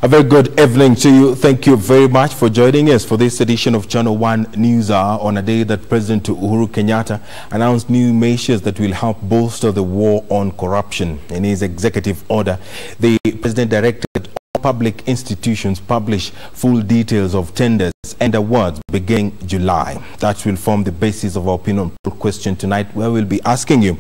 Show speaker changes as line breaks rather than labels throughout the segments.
A very good evening to you. Thank you very much for joining us for this edition of Channel 1 NewsHour on a day that President Uhuru Kenyatta announced new measures that will help bolster the war on corruption. In his executive order, the President directed all public institutions publish full details of tenders and awards beginning July. That will form the basis of our opinion question tonight, where we'll be asking you,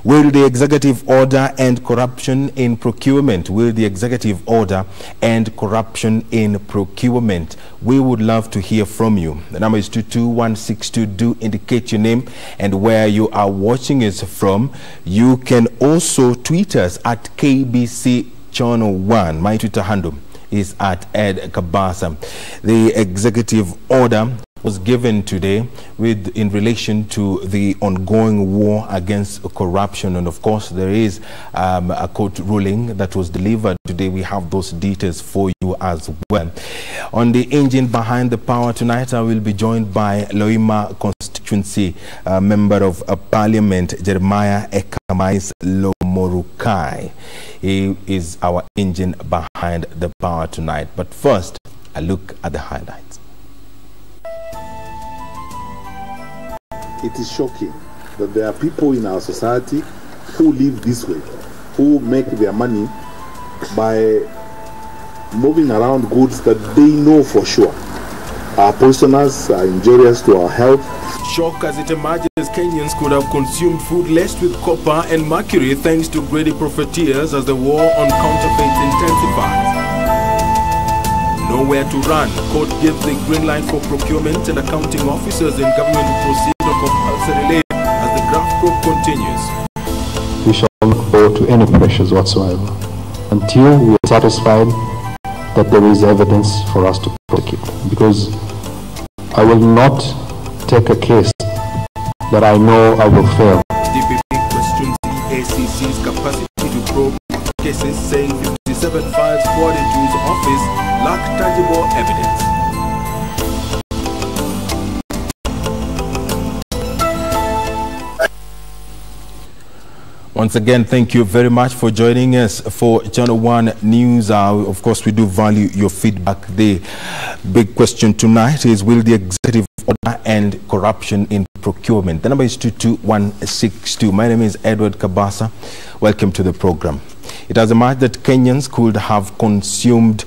will the executive order end corruption in procurement? Will the executive order end corruption in procurement? We would love to hear from you. The number is 22162. Do indicate your name and where you are watching us from. You can also tweet us at KBC Channel 1. My Twitter handle is at Ed Kabasa. The executive order was given today in relation to the ongoing war against corruption, and of course there is a court ruling that was delivered today. We have those details for you as well. On the engine behind the power tonight, I will be joined by Loima constituency member of Parliament Jeremiah Ekamais Lomorukai. He is our engine behind the power tonight. But first, a look at the highlights.
It is shocking that there are people in our society who live this way, who make their money by moving around goods that they know for sure are poisonous, are injurious to our health.
Shock as it emerges, Kenyans could have consumed food laced with copper and mercury thanks to greedy profiteers as the war on counterfeits intensifies. Nowhere to run. Court gives the green light for procurement and accounting officers in government to proceed on compulsory labor as the graft probe continues.
We shall not bow to any pressures whatsoever until we are satisfied that there is evidence for us to prosecute. Because I will not take a case that I know I will fail.
DPP questions the ACC's capacity to probe cases, saying 57 files forwarded to his office lack tangible evidence. Once again, thank you very much for joining us for Channel 1 News. Of course, we do value your feedback. The big question tonight is, will the executive order end corruption in procurement? The number is 22162. My name is Edward Kabasa. Welcome to the program. It has emerged that Kenyans could have consumed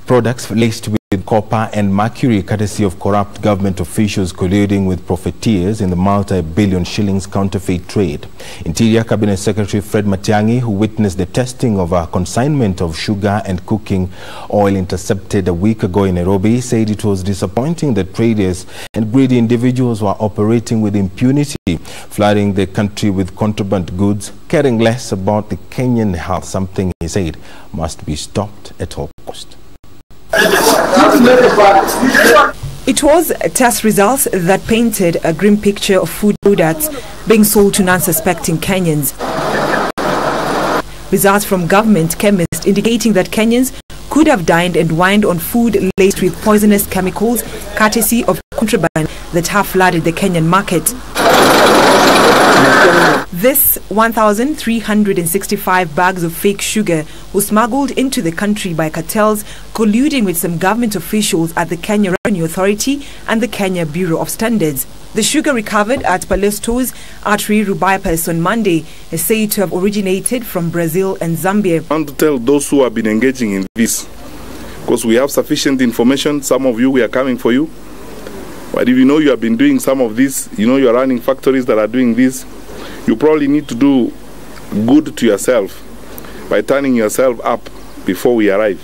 products laced with copper and mercury courtesy of corrupt government officials colluding with profiteers in the multi-billion shillings counterfeit trade. Interior Cabinet Secretary Fred Matiang'i, who witnessed the testing of a consignment of sugar and cooking oil intercepted a week ago in Nairobi, said it was disappointing that traders and greedy individuals were operating with impunity, flooding the country with contraband goods, caring less about the Kenyan health, something he said must be stopped at all costs.
It was test results that painted a grim picture of food products being sold to non-suspecting Kenyans. Results from government chemists indicating that Kenyans could have dined and wined on food laced with poisonous chemicals courtesy of contraband that have flooded the Kenyan market. This 1,365 bags of fake sugar was smuggled into the country by cartels colluding with some government officials at the Kenya Revenue Authority and the Kenya Bureau of Standards. The sugar recovered at Palestos Artery Rubaipas on Monday is said to have originated from Brazil and Zambia.
I want to tell those who have been engaging in this, because we have sufficient information. Some of you, we are coming for you. But if you know you have been doing some of this, you know you are running factories that are doing this, you probably need to do good to yourself by turning yourself up before we arrive.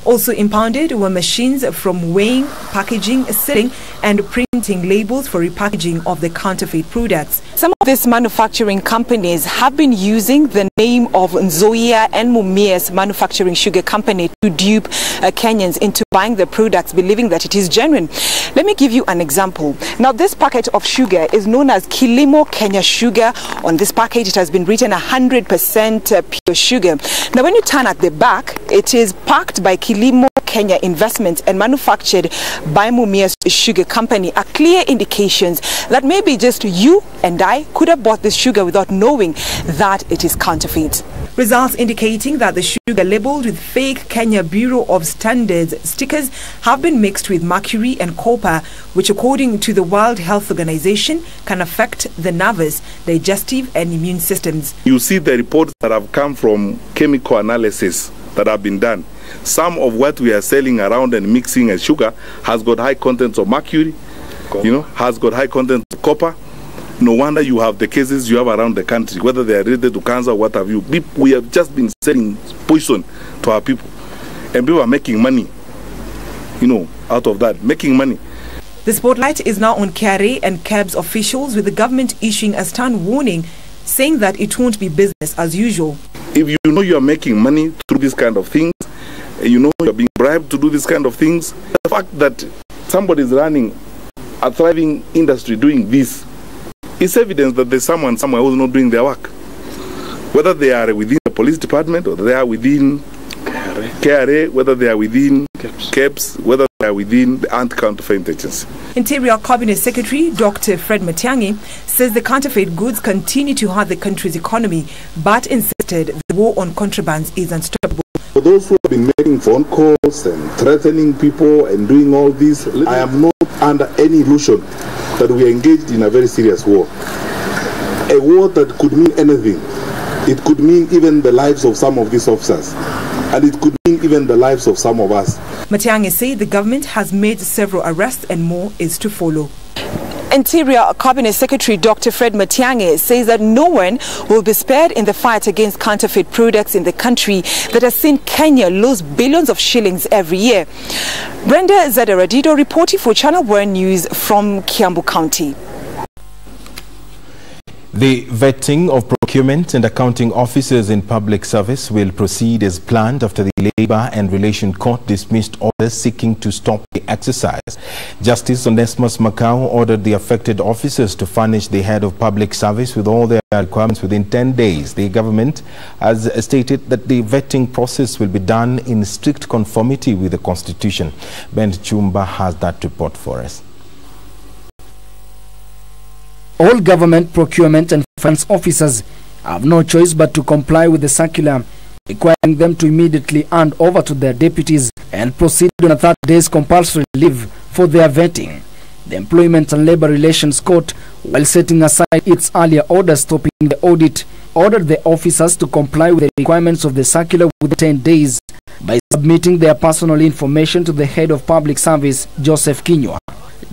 Also impounded were machines from weighing, packaging, sealing and printing labels for repackaging of the counterfeit products. Some of these manufacturing companies have been using the name of Nzoia and Mumias Manufacturing Sugar Company to dupe Kenyans into buying the products, believing that it is genuine. Let me give you an example. Now, this packet of sugar is known as Kilimo Kenya Sugar. On this packet, it has been written 100% pure sugar. Now, when you turn at the back, it is packed by Kilimo Kenya investment and manufactured by Mumia's Sugar Company are clear indications that maybe just you and I could have bought this sugar without knowing that it is counterfeit. Results indicating that the sugar labeled with fake Kenya Bureau of Standards stickers have been mixed with mercury and copper, which according to the World Health Organization can affect the nervous, digestive and immune systems.
You see the reports that have come from chemical analysis that have been done. Some of what we are selling around and mixing as sugar has got high contents of mercury, has got high contents of copper. No wonder you have the cases you have around the country, whether they are related to cancer or what have you. We have just been selling poison to our people. And people are making money, out of that, making money.
The spotlight is now on KRA and KEBS officials, with the government issuing a stern warning, saying that it won't be business as usual.
If you know you are making money through this kind of things, and you know you are being bribed to do this kind of things, the fact that somebody is running a thriving industry doing this, it's evidence that there's someone somewhere who's not doing their work. Whether they are within the police department, or they are within KRA, whether they are within KEBS, whether they are within the anti-counterfeit agency.
Interior Cabinet Secretary Dr. Fred Matiang'i says the counterfeit goods continue to hurt the country's economy, but insisted the war on contraband is unstoppable.
For those who have been making phone calls and threatening people and doing all this, I am not under any illusion that we are engaged in a very serious war. A war that could mean anything. It could mean even the lives of some of these officers. And it could mean even the lives of some of us.
Matiang'i said the government has made several arrests and more is to follow. Interior Cabinet Secretary Dr. Fred Matiang'i says that no one will be spared in the fight against counterfeit products in the country that has seen Kenya lose billions of shillings every year. Brenda Zadaradido reporting for Channel 1 News from Kiambu County.
The vetting of procurement and accounting officers in public service will proceed as planned after the Labour and Relation Court dismissed orders seeking to stop the exercise. Justice Onesmus Makau ordered the affected officers to furnish the head of public service with all their requirements within 10 days. The government has stated that the vetting process will be done in strict conformity with the Constitution. Ben Chumba has that report for us.
All government procurement and finance officers have no choice but to comply with the circular, requiring them to immediately hand over to their deputies and proceed on a 30 days compulsory leave for their vetting. The Employment and Labour Relations Court, while setting aside its earlier order stopping the audit, ordered the officers to comply with the requirements of the circular within 10 days by submitting their personal information to the head of public service, Joseph Kinyua.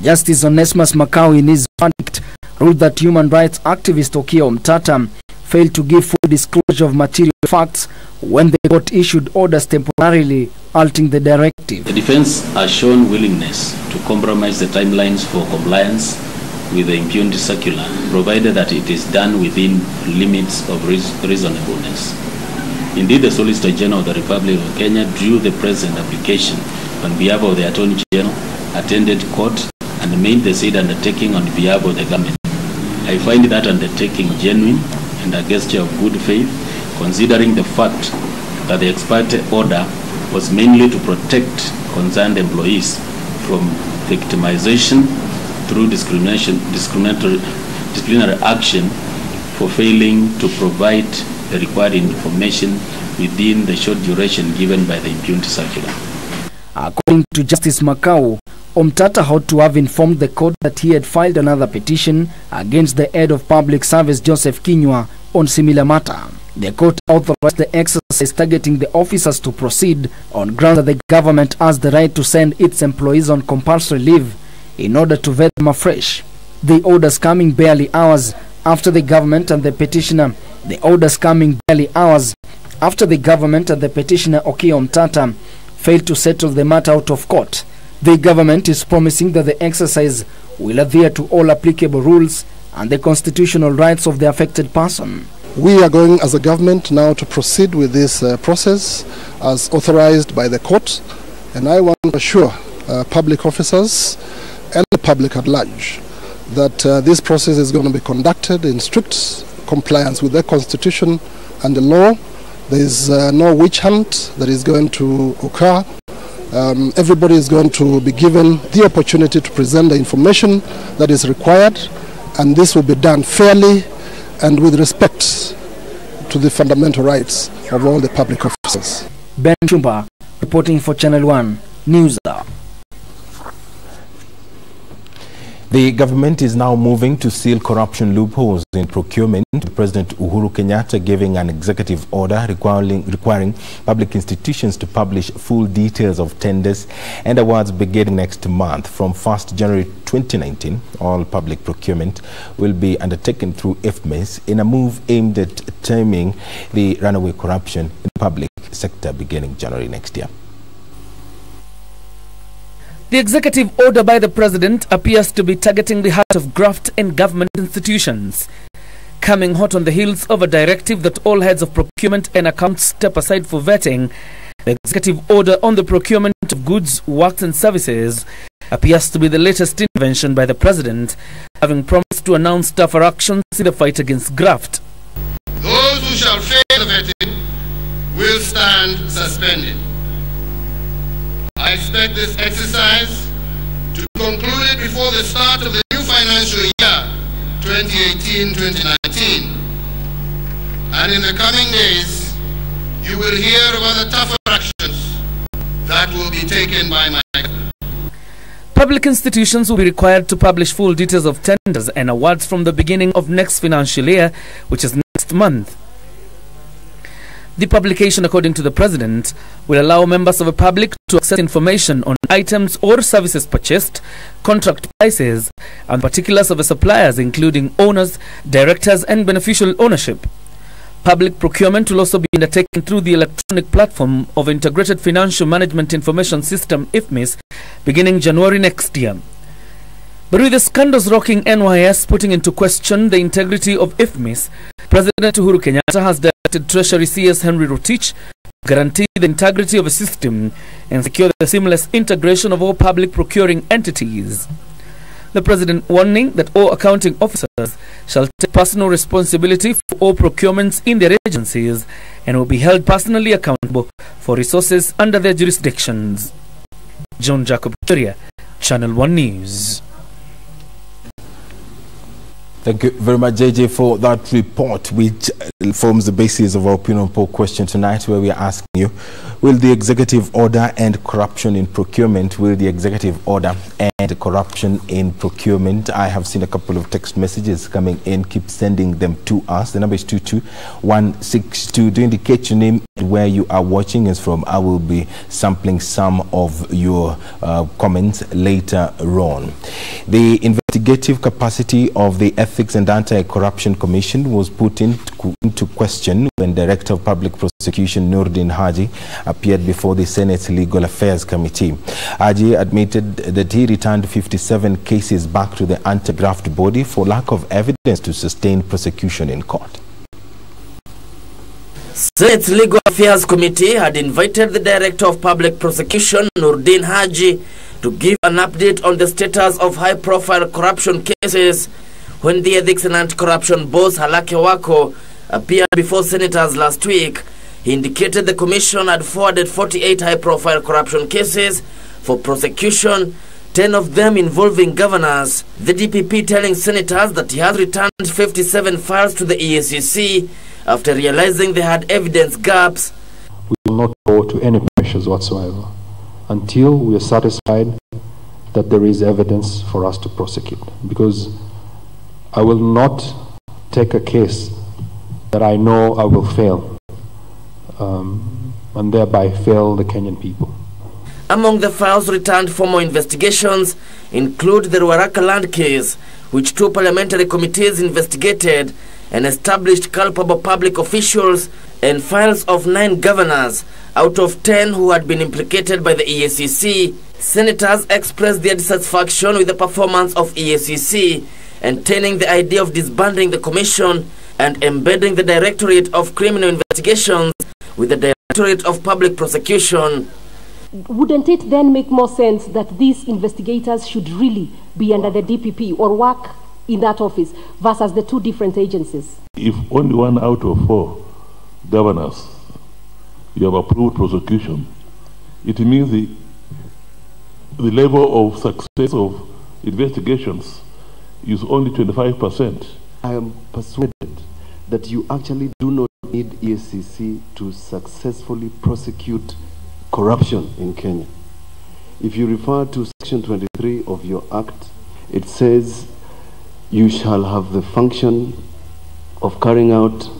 Justice Onesmus Makau, in his verdict, ruled that human rights activist Okiya Omtata failed to give full disclosure of material facts when the court issued orders temporarily halting the directive.
The defense has shown willingness to compromise the timelines for compliance with the impunity circular, provided that it is done within limits of reasonableness. Indeed, the Solicitor General of the Republic of Kenya drew the present application on behalf of the Attorney General, attended court, and made the said undertaking on behalf of the government. I find that undertaking genuine and a gesture of good faith, considering the fact that the ex parte order was mainly to protect concerned employees from victimization through disciplinary action for failing to provide the required information within the short duration given by the impunity circular.
According to Justice Makau, Omtata had to have informed the court that he had filed another petition against the head of public service, Joseph Kinyua, on similar matter. The court authorized the exercise, targeting the officers to proceed on grounds that the government has the right to send its employees on compulsory leave in order to vet them afresh. The orders coming barely hours after the government and the petitioner, Okiya Omtata failed to settle the matter out of court. The government is promising that the exercise will adhere to all applicable rules and the constitutional rights of the affected person.
We are going as a government now to proceed with this process as authorized by the court, and I want to assure public officers and the public at large that this process is going to be conducted in strict compliance with the Constitution and the law. There is no witch hunt that is going to occur. Everybody is going to be given the opportunity to present the information that is required, and this will be done fairly and with respect to the fundamental rights of all the public officers.
Ben Chumba, reporting for Channel 1 NewsHour.
The government is now moving to seal corruption loopholes in procurement. President Uhuru Kenyatta giving an executive order requiring public institutions to publish full details of tenders and awards beginning next month. From 1st January 2019, all public procurement will be undertaken through IFMIS in a move aimed at taming the runaway corruption in the public sector beginning January next year.
The executive order by the president appears to be targeting the heart of graft in government institutions. Coming hot on the heels of a directive that all heads of procurement and accounts step aside for vetting, the executive order on the procurement of goods, works and services appears to be the latest intervention by the president, having promised to announce tougher actions in the fight against graft.
Those who shall fail the vetting will stand suspended. I expect this exercise to be concluded before the start of the new financial year, 2018-2019. And in the coming days, you will hear of other tougher actions that will be taken by my government.
Public institutions will be required to publish full details of tenders and awards from the beginning of next financial year, which is next month. The publication, according to the president, will allow members of the public to access information on items or services purchased, contract prices, and particulars of the suppliers, including owners, directors, and beneficial ownership. Public procurement will also be undertaken through the electronic platform of Integrated Financial Management Information System, IFMIS, beginning January next year. But with the scandals rocking NYS putting into question the integrity of IFMIS, President Uhuru Kenyatta has directed Treasury CS Henry Rotich to guarantee the integrity of the system and secure the seamless integration of all public procuring entities. The president warning that all accounting officers shall take personal responsibility for all procurements in their agencies and will be held personally accountable for resources under their jurisdictions. John Jacob Kuria, Channel 1 News.
Thank you very much, JJ, for that report, which forms the basis of our opinion poll question tonight, where we are asking you, will the executive order end corruption in procurement? Will the executive order end corruption in procurement? I have seen a couple of text messages coming in. Keep sending them to us. The number is 22162. Do indicate your name and where you are watching us from. I will be sampling some of your comments later on. The investigative capacity of the Ethics and Anti-Corruption Commission was put into question when Director of Public Prosecution Nurdin Haji appeared before the Senate's Legal Affairs Committee. Haji admitted that he returned 57 cases back to the anti-graft body for lack of evidence to sustain prosecution in court.
Senate's Legal Affairs Committee had invited the Director of Public Prosecution Nurdin Haji to give an update on the status of high-profile corruption cases when the Ethics and Anti-Corruption boss Halake Wako appeared before senators last week. He indicated the commission had forwarded 48 high-profile corruption cases for prosecution, 10 of them involving governors. The DPP telling senators that he has returned 57 files to the EACC after realizing they had evidence gaps.
We will not go to any measures whatsoever until we are satisfied that there is evidence for us to prosecute, because I will not take a case that I know I will fail and thereby fail the Kenyan people.
Among the files returned for more investigations include the Ruaraka land case, which 2 parliamentary committees investigated and established culpable public officials, and files of 9 governors out of 10 who had been implicated by the EACC. Senators expressed their dissatisfaction with the performance of EACC, entertaining the idea of disbanding the commission and embedding the Directorate of Criminal Investigations with the Directorate of Public Prosecution.
Wouldn't it then make more sense that these investigators should really be under the DPP or work in that office versus the 2 different agencies?
If only 1 out of 4 governors you have approved prosecution, it means the level of success of investigations is only 25%.
I am persuaded that you actually do not need EACC to successfully prosecute corruption in Kenya. If you refer to Section 23 of your Act, it says you shall have the function of carry out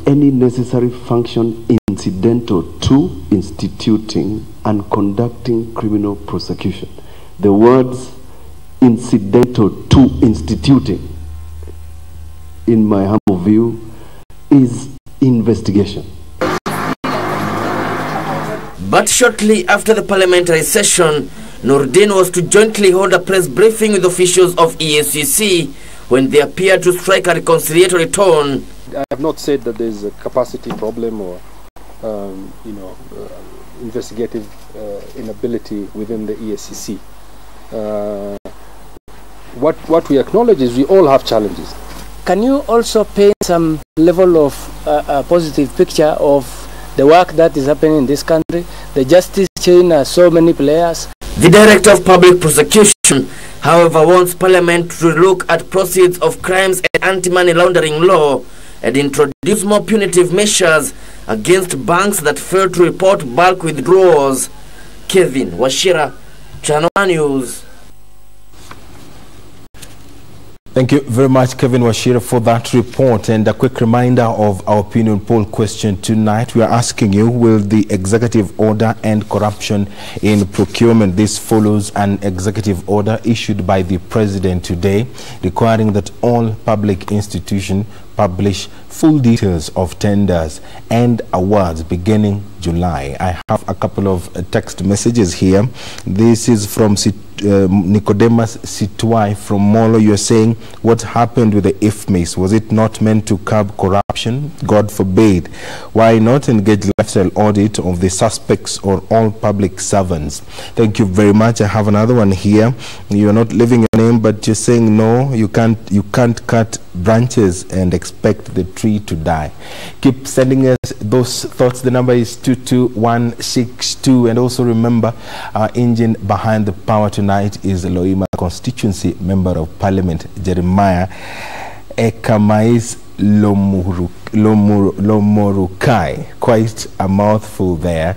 any necessary function incidental to instituting and conducting criminal prosecution. The words incidental to instituting, in my humble view, is investigation.
But shortly after the parliamentary session, Nordin was to jointly hold a press briefing with officials of EACC when they appeared to strike a reconciliatory tone.
I have not said that there's a capacity problem or, investigative inability within the EACC. What we acknowledge is we all have challenges.
Can you also paint some level of a positive picture of the work that is happening in this country? The justice chain has so many players.
The Director of Public Prosecution, however, wants Parliament to look at proceeds of crimes and anti-money laundering law and introduce more punitive measures against banks that fail to report bulk withdrawals. Kevin Washira, Channel One News.
Thank you very much, Kevin Washira, for that report. And a quick reminder of our opinion poll question tonight. We are asking you, will the executive order end corruption in procurement? This follows an executive order issued by the President today, requiring that all public institutions publish full details of tenders and awards beginning July. I have a couple of text messages here. This is from Nicodemus Situai from Molo. You're saying, what happened with the IFMIS? Was it not meant to curb corruption? God forbid. Why not engage lifestyle audit of the suspects or all public servants? Thank you very much. I have another one here. You're not leaving your name, but you're saying no, you can't cut branches and expect the tree to die. Keep sending us those thoughts. The number is 22162. And also remember, our engine behind the power tonight is Loima constituency member of Parliament Jeremiah Ekamais Lomorukai. Quite a mouthful there.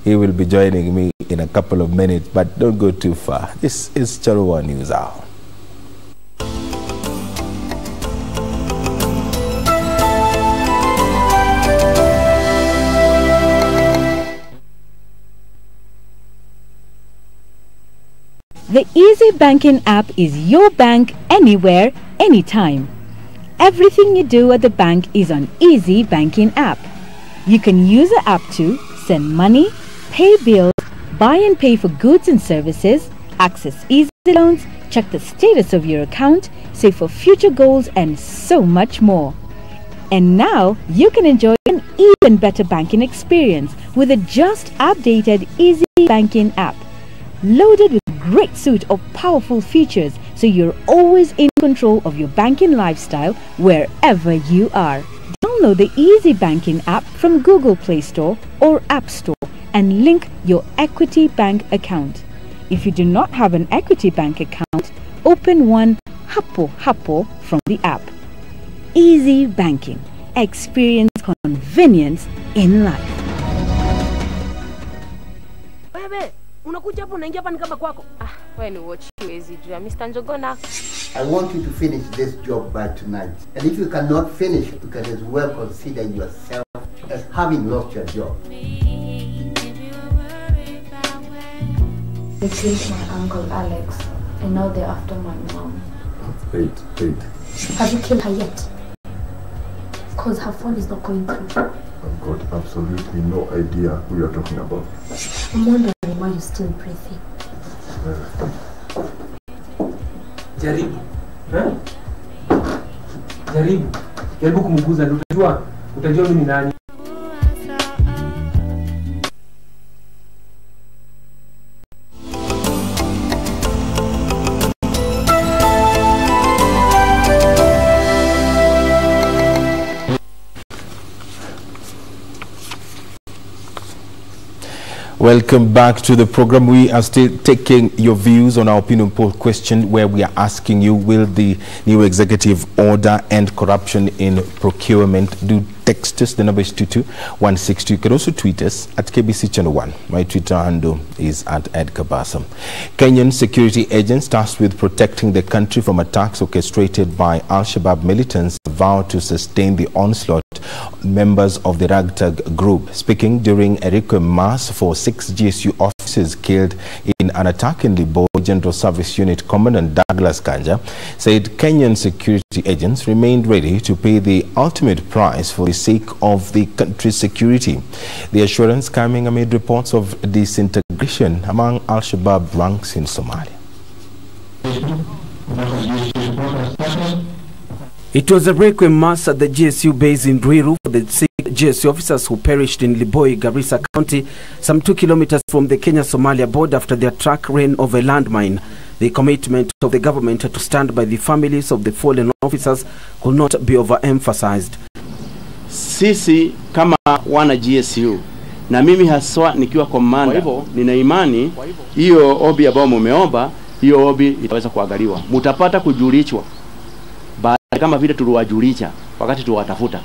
He will be joining me in a couple of minutes, but don't go too far. This is Channel One NewsHour.
The Easy Banking app is your bank anywhere, anytime. Everything you do at the bank is on Easy Banking app. You can use the app to send money, pay bills, buy and pay for goods and services, access easy loans, check the status of your account, save for future goals, and so much more. And now you can enjoy an even better banking experience with the just updated Easy Banking app. Loaded with a great suite of powerful features, so you're always in control of your banking lifestyle wherever you are. Download the Easy Banking app from Google Play Store or App Store and link your Equity Bank account. If you do not have an Equity Bank account, open one hapo from the app. Easy Banking. Experience convenience in life.
Unakuja hapo unaingia hapa ni kama kwako. Wewe ni watch hizi jua Mr. Njogona.
I want you to finish this job by tonight. And if you cannot finish, you can as well consider yourself as having lost your job.
They killed my uncle Alex, and now they're after my mom.
Wait.
Have you killed her yet? Because her phone is not going through.
I've got absolutely no idea who you're talking about.
I'm wondering why you're still breathing.
Jaribu. Jaribu kumguza, utajua mimi ni nani.
Welcome back to the program. We are still taking your views on our opinion poll question, where we are asking you, will the new executive order end corruption in procurement? Do text us, the number is 22162. You can also tweet us at KBC Channel 1. My Twitter handle is at @Kabasa. Kenyan security agents tasked with protecting the country from attacks orchestrated by Al-Shabaab militants vowed to sustain the onslaught members of the ragtag group. Speaking during a requiem mass for 6 GSU officers killed in an attack in Libo, General Service Unit Commandant Douglas Kanja said Kenyan security agents remained ready to pay the ultimate price for the sake of the country's security. The assurance coming amid reports of disintegration among Al-Shabaab ranks in Somalia.
It was a requiem mass at the GSU base in Ruiru for the 6 GSU officers who perished in Liboi, Garissa County, some 2 kilometers from the Kenya-Somalia border after their truck ran over a landmine. The commitment of the government to stand by the families of the fallen officers could not be overemphasized.
Sisi kama wana GSU na mimi haswa nikiwa komanda, nina imani hiyo obi ambao mumeomba, hiyo obi itaweza kuangaliwa. Mutapata kujulishwa kama vile tuliwajulisha wakati tuwatafuta.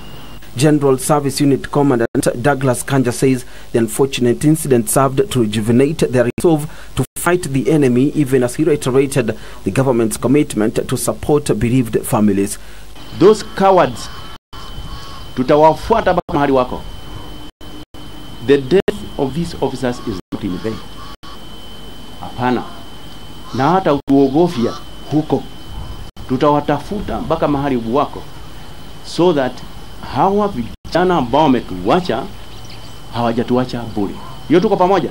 General Service Unit Commandant Douglas Kanja says the unfortunate incident served to rejuvenate their resolve to fight the enemy, even as he reiterated the government's commitment to support bereaved families.
Those cowards, tutawafuata mpaka mahali wako. The death of these officers is not in vain. Hapana. Na hata utuogofia huko, tutawatafuta mpaka mahali wako, so that hawa vijana ambao wametuacha hawajatuacha bure. Hiyo tuko pamoja.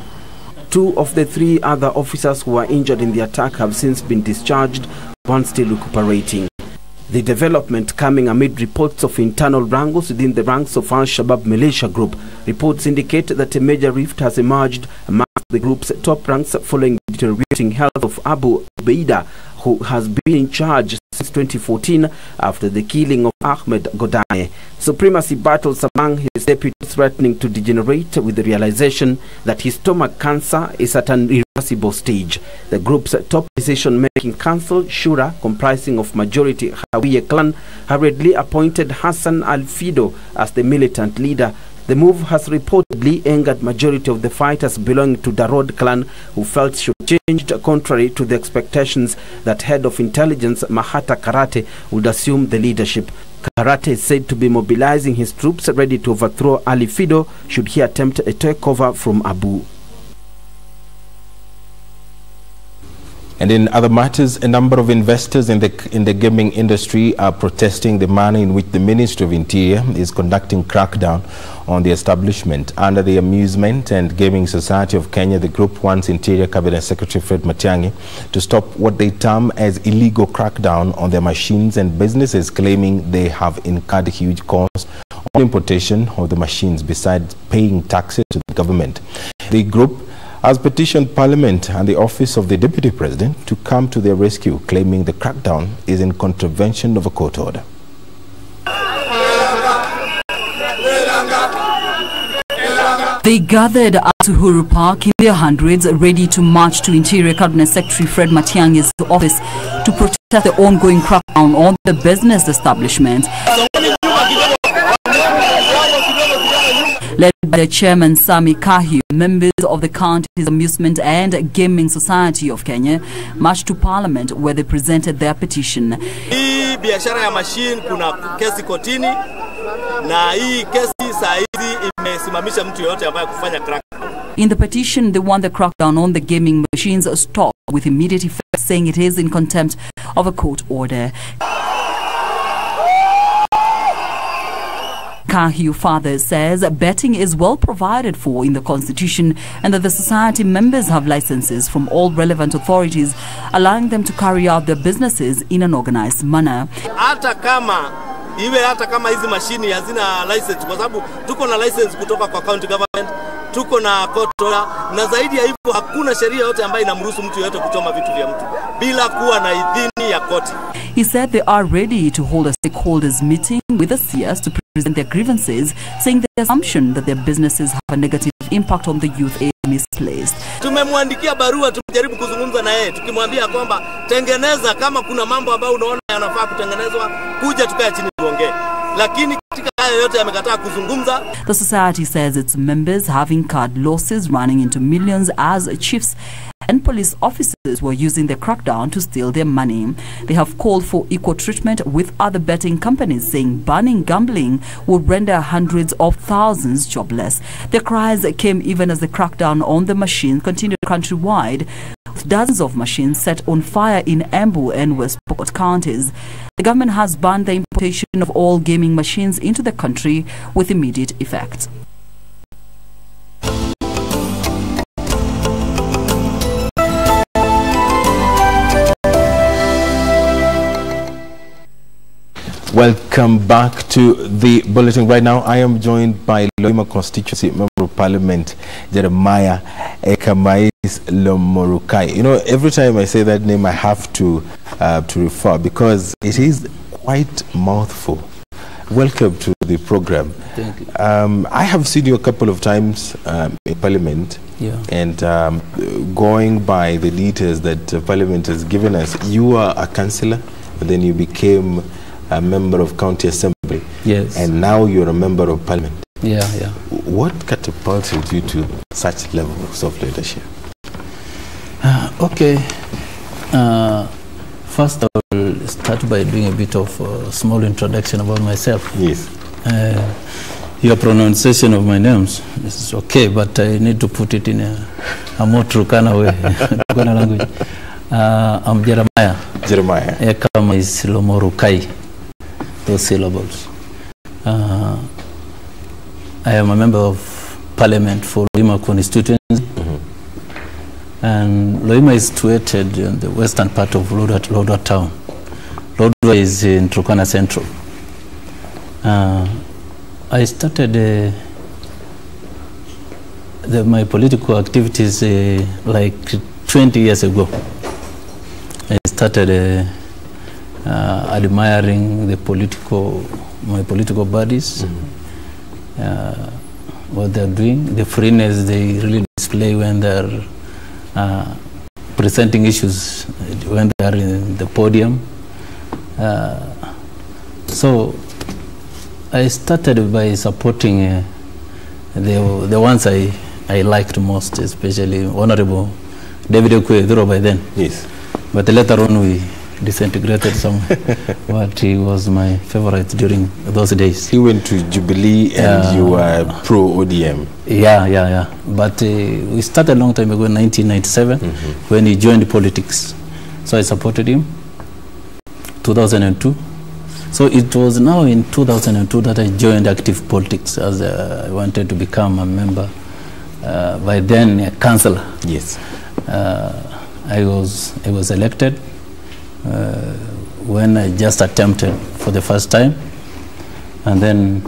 2 of the 3 other officers who were injured in the attack have since been discharged, one still recuperating. The development coming amid reports of internal wrangles within the ranks of Al-Shabaab militia group. Reports indicate that a major rift has emerged amongst the group's top ranks following the deteriorating health of Abu Ubaida, who has been in charge since 2014 after the killing of Ahmed Godane. Supremacy battles among his deputies threatening to degenerate with the realization that his stomach cancer is at an irreversible stage. The group's top decision-making council, Shura, comprising of majority Hawiye clan, hurriedly appointed Hassan Al-Fido as the militant leader. The move has reportedly angered majority of the fighters belonging to Darod clan, who felt should changed, contrary to the expectations that head of intelligence Mahata Karate would assume the leadership. Karate is said to be mobilizing his troops ready to overthrow Ali Fido should he attempt a takeover from Abu.
And in other matters, a number of investors in the gaming industry are protesting the manner in which the Ministry of Interior is conducting crackdown on the establishment. Under the Amusement and Gaming Society of Kenya, the group wants Interior Cabinet Secretary Fred Matiang'i to stop what they term as illegal crackdown on their machines and businesses, claiming they have incurred huge costs on importation of the machines besides paying taxes to the government. The group has petitioned Parliament and the Office of the Deputy President to come to their rescue, claiming the crackdown is in contravention of a court order.
They gathered at Uhuru Park in their hundreds, ready to march to Interior Cabinet Secretary Fred Matiang'i's office to protest the ongoing crackdown on the business establishment. Led by the chairman Sami Kahiu, members of the county's Amusement and Gaming Society of Kenya marched to Parliament, where they presented their petition.
Hii biashara ya machine kuna kesi kotini, na hii kesi saa hizi imesimamisha mtu yote ambaye kufanya crackdown.
In the petition, they want the crackdown on the gaming machines stopped with immediate effect, saying it is in contempt of a court order. Kahiu father says betting is well provided for in the constitution and that the society members have licenses from all relevant authorities, allowing them to carry out their businesses in an organized manner.
Hata kama hizi mashini hazina license, kwa sababu tuko na license kutoka kwa county government, tuko na court order, na zaidi ya hivyo hakuna sheria yote ambayo inamruhusu mtu yote kuchoma vitu vya mtu bila kuwa na idhini ya koti.
He said they are ready to hold a stakeholders meeting with the CS to present their grievances, saying the assumption that their businesses have a negative impact on the youth is misplaced.
Tumemwandikia barua, tumejaribu kuzungumza na yeye tukimwambia kwamba tengeneza, kama kuna mambo ambayo unaona yanafaa kutengenezwa, kuja tukae chini tuongee. Lakini katika haya yote amekataa kuzungumza.
The society says its members have incurred losses running into millions as chiefs and police officers were using the crackdown to steal their money. They have called for equal treatment with other betting companies, saying banning gambling will render hundreds of thousands jobless. The cries came even as the crackdown on the machine continued countrywide, with dozens of machines set on fire in Embu and West Pokot counties. The government has banned the importation of all gaming machines into the country with immediate effect.
Welcome back to the bulletin. Right now, I am joined by Loima Constituency Member of Parliament, Jeremiah Ekamais Lomorukai. You know, every time I say that name, I have to refer because it is quite mouthful. Welcome to the program.
Thank you.
I have seen you a couple of times in Parliament, and going by the details that Parliament has given us, you are a councillor, but then you became a member of County Assembly.
Yes.
And now you're a member of Parliament.
Yeah.
What catapulted you to such levels of leadership?
Okay. First I will start by doing a bit of a small introduction about myself.
Yes.
Your pronunciation of my names is okay, but I need to put it in a more Turkana way. Turkana language. I'm Jeremiah. Ekamais Lomorukai. Those syllables. I am a member of Parliament for Loima constituency, and Loima is situated in the western part of Lodwar town. Lodwar is in Turkana Central. I started my political activities like 20 years ago. I started admiring my political buddies, what they're doing, the freeness they really display when they're presenting issues, when they are in the podium. So I started by supporting the ones I liked most, especially Honorable David Okweduro by then.
Yes.
But later on we disintegrated some. But he was my favorite during those days.
He went to Jubilee and you were pro-ODM.
Yeah. But we started a long time ago in 1997 when he joined politics. So I supported him. 2002. So it was now in 2002 that I joined active politics as I wanted to become a member. By then a councillor.
Yes.
I was elected when I just attempted for the first time, and then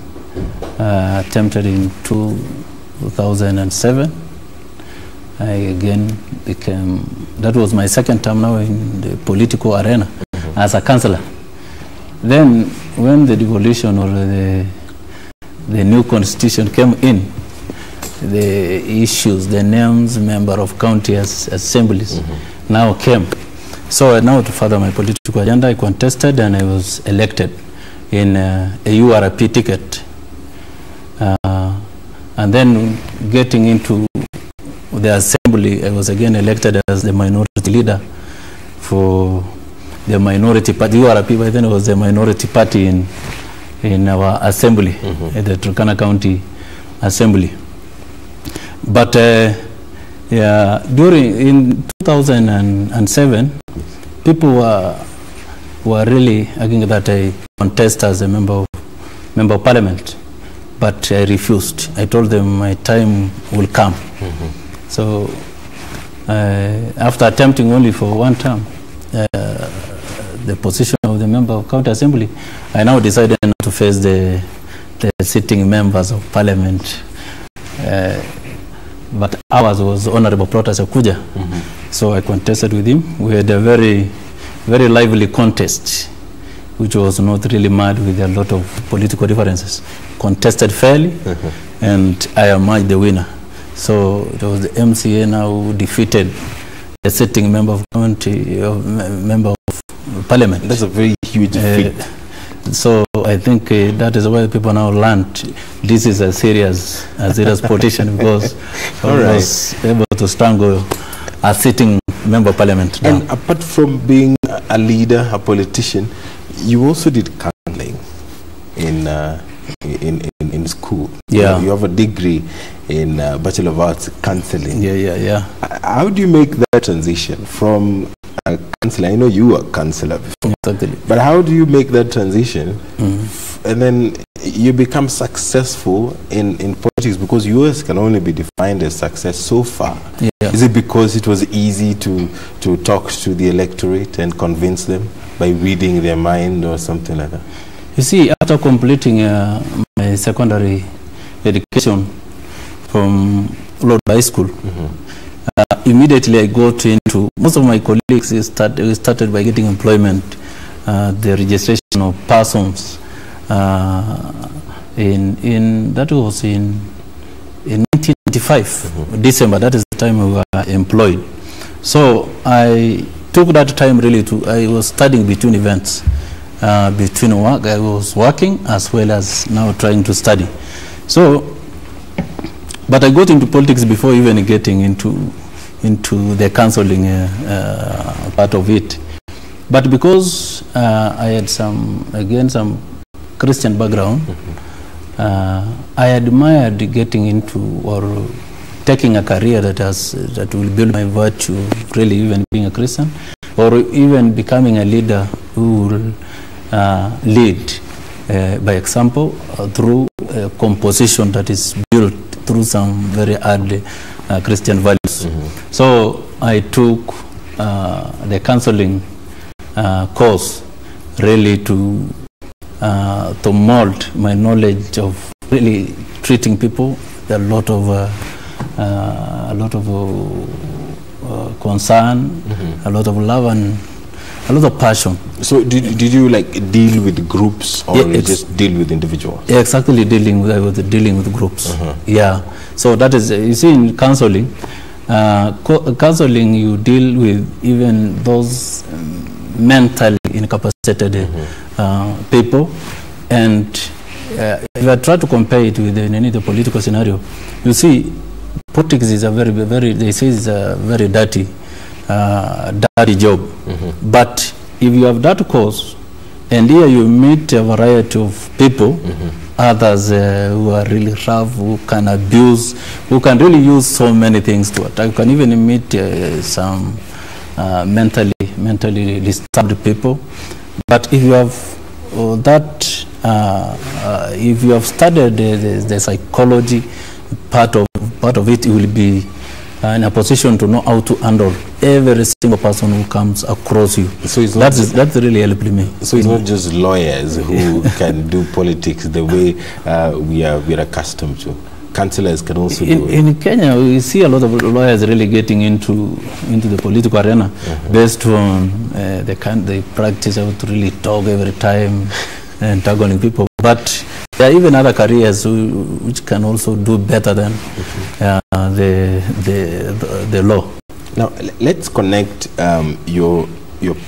attempted in 2007. I again became, that was my second time now in the political arena as a councillor. Then when the devolution or the new constitution came in, the issues, the names, member of county assemblies now came. So now to further my political agenda, I contested and I was elected in a URP ticket. And then getting into the assembly, I was again elected as the minority leader for the minority party. URP by then was the minority party in our assembly, the Turkana County Assembly. But in 2007, people were really arguing that I contest as a member of Parliament, but I refused. I told them my time will come. So after attempting only for one term, the position of the member of County Assembly, I now decided not to face the sitting members of Parliament. but ours was Honorable Protas Akuja. So I contested with him. We had a very, very lively contest, which was not really mad with a lot of political differences. Contested fairly, and I emerged the winner. So it was the MCA now who defeated the sitting member of member of parliament.
That's a very huge feat.
So I think that is why people now learned this is a serious politician, because I was able to strangle a sitting member of parliament.
And apart from being a leader, a politician, you also did counseling in school.
Yeah.
You have a degree in Bachelor of Arts counseling.
Yeah.
How do you make that transition from a counselor? I know you were a counselor before.
Totally.
But how do you make that transition and then you become successful in politics? Because yours can only be defined as success so far.
Yeah.
Is it because it was easy to talk to the electorate and convince them by reading their mind or something like that?
You see, after completing my secondary education from Lord High School, immediately I got into, most of my colleagues started by getting employment, the registration of persons that was in 1995, December. That is the time we were employed. So I took that time really I was studying between events. Between work, I was working as well as now trying to study. So, but I got into politics before even getting into the counseling part of it. But because I had some Christian background, I admired getting into or taking a career that will build my virtue, really even being a Christian, or even becoming a leader who will lead by example through a composition that is built through some very hard Christian values. So I took the counseling course really to mold my knowledge of really treating people with a lot of concern, a lot of love, and a lot of passion.
So did you like deal with groups or you just deal with individuals?
Yeah, exactly, dealing with groups. Yeah. So that is, you see, in counseling, counseling you deal with even those mentally incapacitated people, and if I try to compare it with the political scenario, you see, politics is a very they say it's a very dirty job. But if you have that course, and here you meet a variety of people, others who are really rough, who can abuse, who can really use so many things to attack. You can even meet some mentally disturbed people. But if you have if you have studied the psychology part of it, you will be in a position to know how to handle every single person who comes across you. So that's really helped me.
So it's not just lawyers who can do politics the way we are accustomed to. Councillors can also do it.
In Kenya, we see a lot of lawyers really getting into the political arena based on they practice how to really talk every time and tackling people. But there are even other careers which can also do better than the law.
Now let's connect your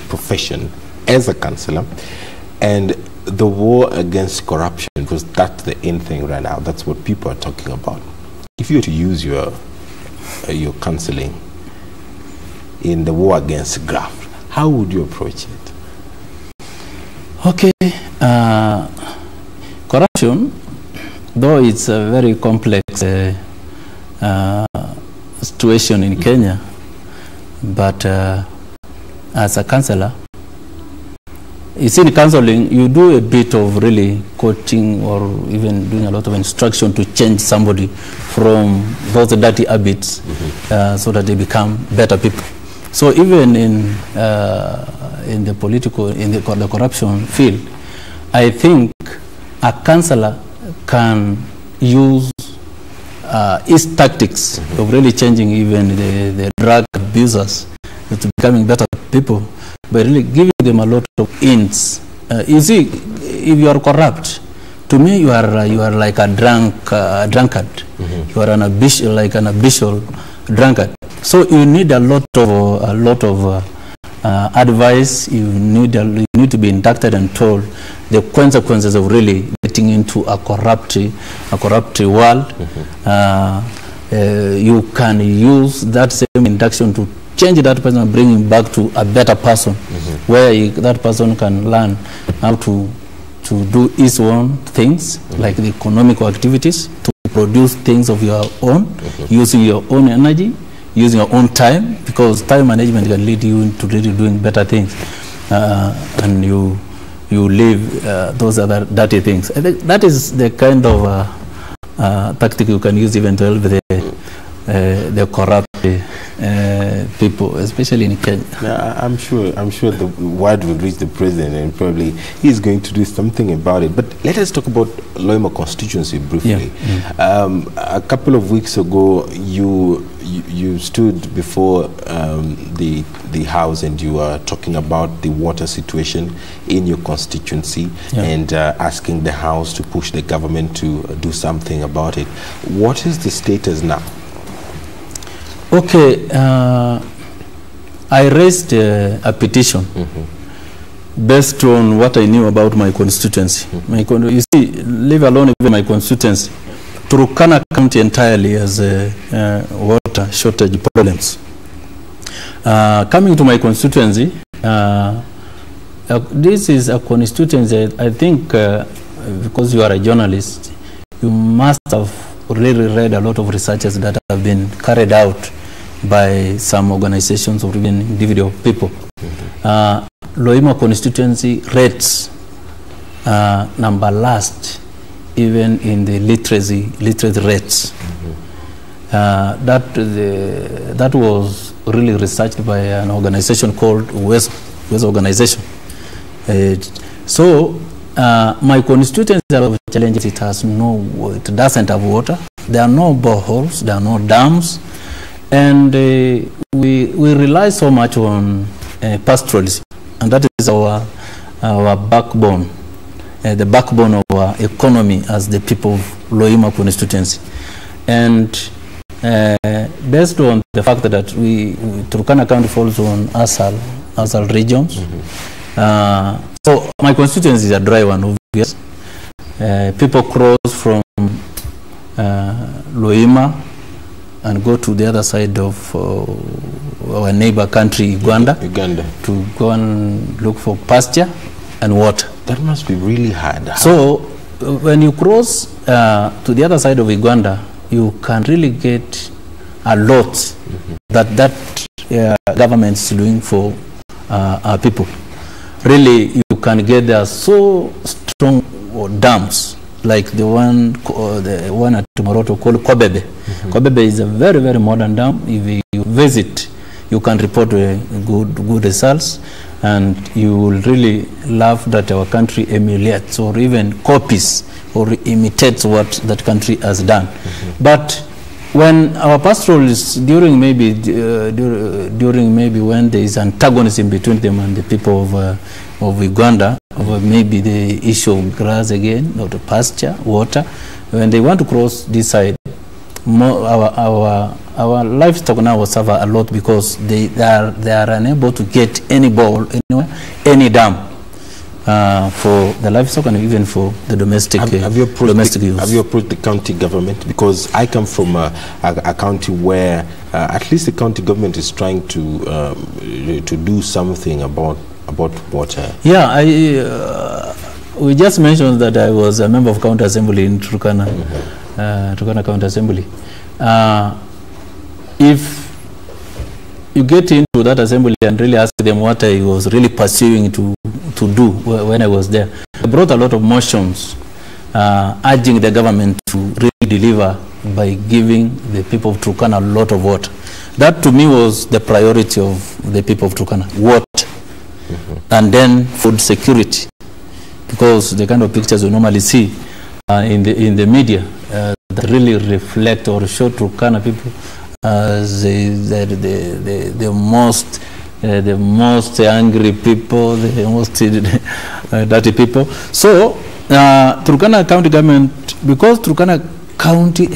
profession as a councillor and the war against corruption, because that's the in thing right now. That's what people are talking about. If you were to use your counselling in the war against graft, how would you approach it?
Okay, corruption, though it's a very complex situation in Kenya, but as a councillor, you see, in counseling, you do a bit of really coaching or even doing a lot of instruction to change somebody from those dirty habits so that they become better people. So even in the political, in the corruption field, I think a councillor can use its tactics of really changing even the drug abusers to becoming better people, by really giving them a lot of hints. You see, if you are corrupt, to me you are like a drunkard. You are an habitual drunkard. So you need a lot of advice. You need to be inducted and told the consequences of really getting into a corrupt world. You can use that same induction to change that person and bring him back to a better person, where that person can learn how to do his own things, like the economical activities, to produce things of your own, using your own energy, using your own time, because time management can lead you into really doing better things, and you leave those other dirty things. I think that is the kind of tactic you can use even to help the corrupt people, especially in Kenya.
Yeah, I'm sure the word will reach the president, and probably he's going to do something about it. But let us talk about Loima constituency briefly. A couple of weeks ago, you stood before the House, and you were talking about the water situation in your constituency, and asking the House to push the government to do something about it. What is the status now?
Okay, I raised a petition based on what I knew about my constituency. You see, leave alone even my constituency, Turkana County entirely has water shortage problems. Coming to my constituency, this is a constituency, I think, because you are a journalist, you must have really read a lot of researches that have been carried out by some organizations or even individual people. Loima constituency rates number last even in the literacy rates. That was really researched by an organization called West Organization. So my constituency has a lot of challenges. It doesn't have water. There are no boreholes. There are no dams. And we rely so much on pastoralism, and that is our backbone, the backbone of our economy as the people of Loima constituency. And based on the fact that Turkana County falls on Asal regions, so my constituency is a dry one, obviously. People cross from Loima and go to the other side of our neighbor country, Uganda, to go and look for pasture and water.
That must be really hard.
So when you cross to the other side of Uganda, you can really get a lot that government is doing for our people. Really, you can get there so strong dams, like the one at Tomoroto called Kobebe. Kobebe is a very, very modern dam. If you visit, you can report good results, and you will really love that our country emulates or even copies or imitates what that country has done. But when our pastoralists, during maybe when there is antagonism between them and the people of Uganda, over maybe the issue of grass again, or the pasture, water, when they want to cross this side, our livestock now will suffer a lot, because they are unable to get any bowl anywhere, any dam for the livestock and even for the domestic use. Have you approached the county government? Because I come from a county where at least the county government is trying to do something about water. Yeah, we just mentioned that I was a member of county assembly in Turkana, Turkana County Assembly. If you get into that assembly and really ask them what I was really pursuing to do when I was there, I brought a lot of motions urging the government to really deliver by giving the people of Turkana a lot of water. That to me was the priority of the people of Turkana, water. And then food security, because the kind of pictures we normally see in the media that really reflect or show Turkana people as the most angry people, the most dirty people. So Turkana County government, because Turkana County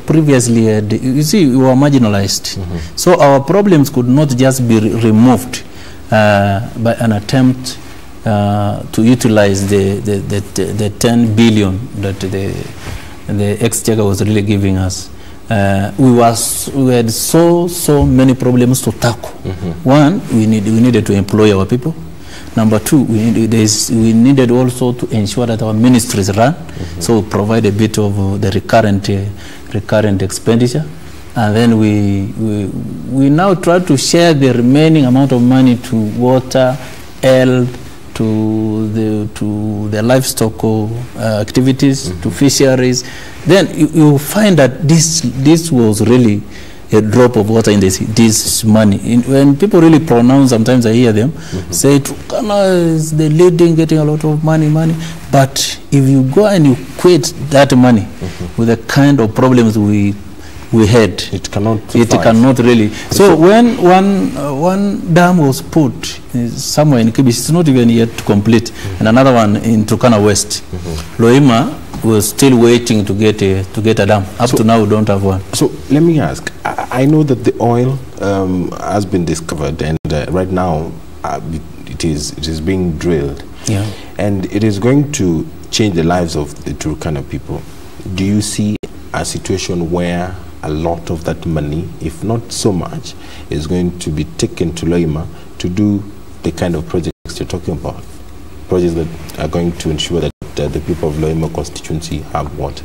previously had, you see, we were marginalized. So our problems could not just be removed by an attempt to utilize the 10 billion that the exchequer was really giving us. We had so many problems to tackle. One, we needed to employ our people. Number two, we needed also to ensure that our ministries run, so we provide a bit of the recurrent expenditure, and then we now try to share the remaining amount of money to water, health, to the livestock activities, to fisheries. Then you find that this was really a drop of water in this money. When people really pronounce, sometimes I hear them say Turkana is the leading, getting a lot of money. But if you go and you equate that money with the kind of problems we had, it cannot really. So when one dam was put somewhere in KBC, it's not even yet complete, and another one in Turkana West, Loima was still waiting to get a dam. Up to now, we don't have one.
So let me ask. I know that the oil has been discovered, and right now it is being drilled, and it is going to change the lives of the Turkana people. Do you see a situation where a lot of that money, if not so much, is going to be taken to Loima to do the kind of projects you're talking about? Projects that are going to ensure that the people of Loima constituency have water?